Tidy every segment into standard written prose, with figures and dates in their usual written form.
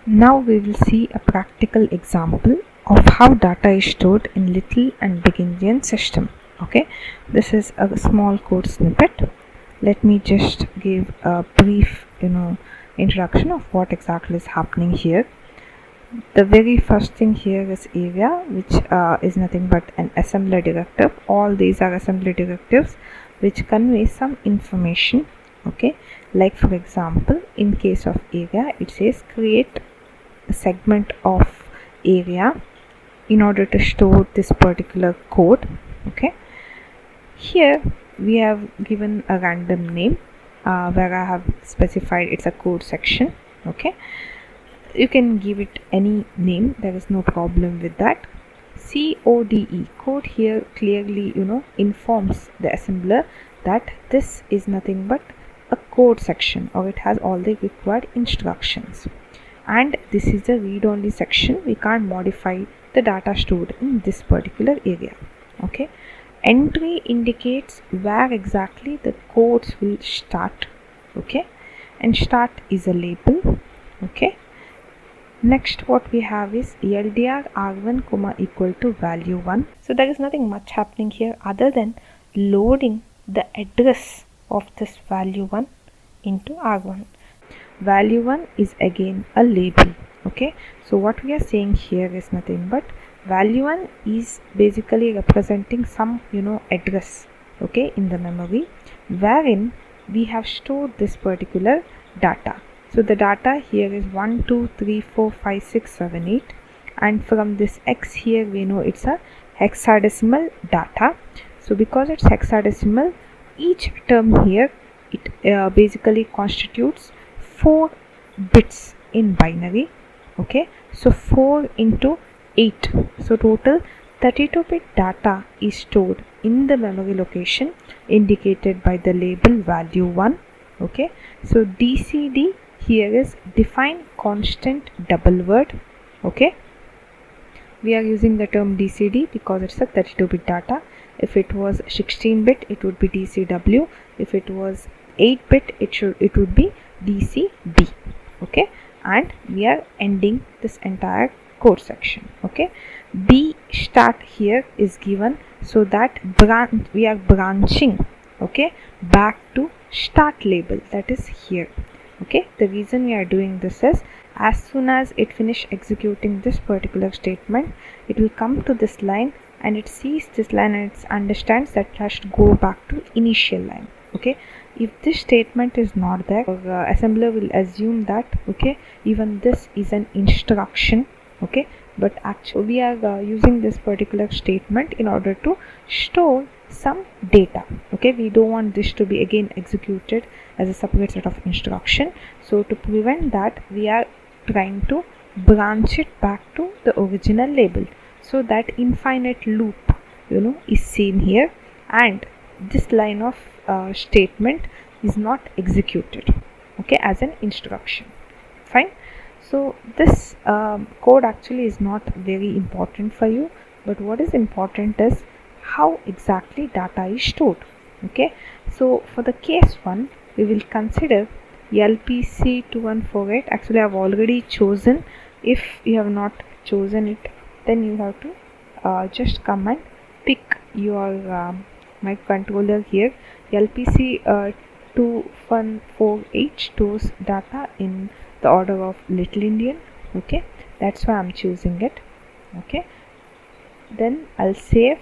Now we will see a practical example of how data is stored in Little and Big Endian system. Okay, this is a small code snippet. Let me just give a brief introduction of what exactly is happening here. The very first thing here is area, which is nothing but an assembly directive. All these are assembly directives which convey some information. Okay, like for example, in case of area, it says create a segment of area in order to store this particular code. Okay, here we have given a random name where I have specified it's a code section. Okay, you can give it any name, there is no problem with that. CODE, code, here clearly informs the assembler that this is nothing but a code section, or it has all the required instructions, and this is a read-only section. We can't modify the data stored in this particular area. Okay, entry indicates where exactly the codes will start. Okay, and start is a label. Okay, next what we have is LDR R1 comma equal to value 1. So there is nothing much happening here other than loading the address of this value 1 into R1. Value 1 is again a label. Okay, so what we are saying here is nothing but value 1 is basically representing some address, okay, in the memory wherein we have stored this particular data. So the data here is 1 2 3 4 5 6 7 8, and from this X here we know it's a hexadecimal data. So because it's hexadecimal, each term here it basically constitutes 4 bits in binary. Okay, so 4 into 8, so total 32-bit data is stored in the memory location indicated by the label value 1. Okay, so DCD here is define constant double word. Okay, we are using the term DCD because it's a 32-bit data. If it was 16-bit, it would be DCW. If it was 8-bit, it would be DCB. Okay, and we are ending this entire code section. Okay, B start here is given so that we are branching, okay, back to start label, that is here. Okay, the reason we are doing this is as soon as it finish executing this particular statement, it will come to this line and it sees this line and it understands that it has to go back to initial line. Okay, if this statement is not there, assembler will assume that okay, even this is an instruction. Okay, but actually we are using this particular statement in order to store some data. Okay, we don't want this to be again executed as a separate set of instruction. So to prevent that, we are trying to branch it back to the original label, so that infinite loop is seen here, and this line of statement is not executed, okay, as an instruction. Fine. So this code actually is not very important for you, but what is important is how exactly data is stored. Okay, so for the case 1, we will consider LPC2148. Actually I have already chosen. If you have not chosen it, then you have to just come and pick your microcontroller here. LPC2148 stores data in the order of Little Endian. Okay, that's why I'm choosing it. Okay, then I'll save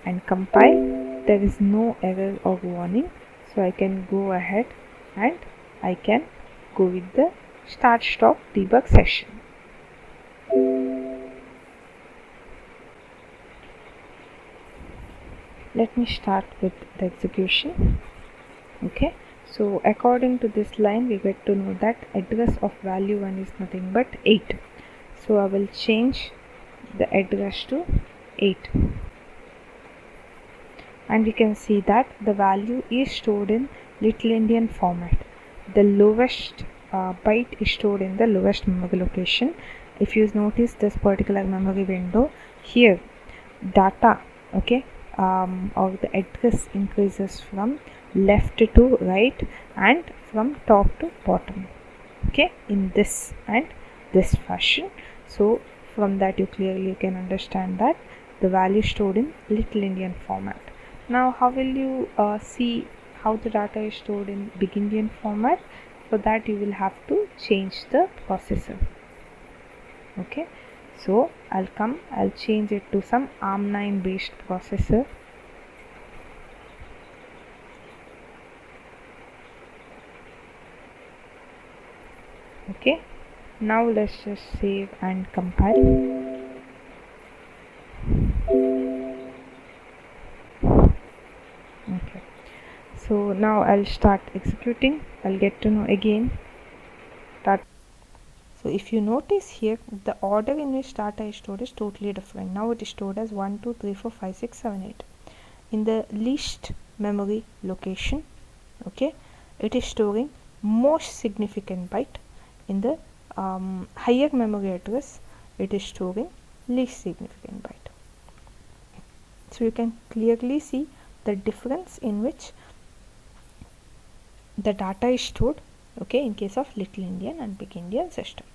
and compile. There is no error or warning, so I can go ahead and I can go with the start stop debug session. Let me start with the execution. Okay, so according to this line, we get to know that address of value 1 is nothing but 8. So I will change the address to 8, and we can see that the value is stored in Little Endian format. The lowest byte is stored in the lowest memory location. If you notice this particular memory window here, data, okay, or the address increases from left to right and from top to bottom. Okay, in this and this fashion. So from that you clearly can understand that the value stored in Little Endian format. Now how will you see how the data is stored in Big Endian format? For that you will have to change the processor. Okay, so I'll change it to some ARM9 based processor. Okay, now let's just save and compile. Okay, so now I'll start executing. I'll get to know again that. So if you notice here, the order in which data is stored is totally different. Now it is stored as 1 2 3 4 5 6 7 8 in the least memory location. Okay, it is storing most significant byte. In the higher memory address, it is storing least significant byte. So you can clearly see the difference in which the data is stored, okay, in case of Little Endian and Big Endian system.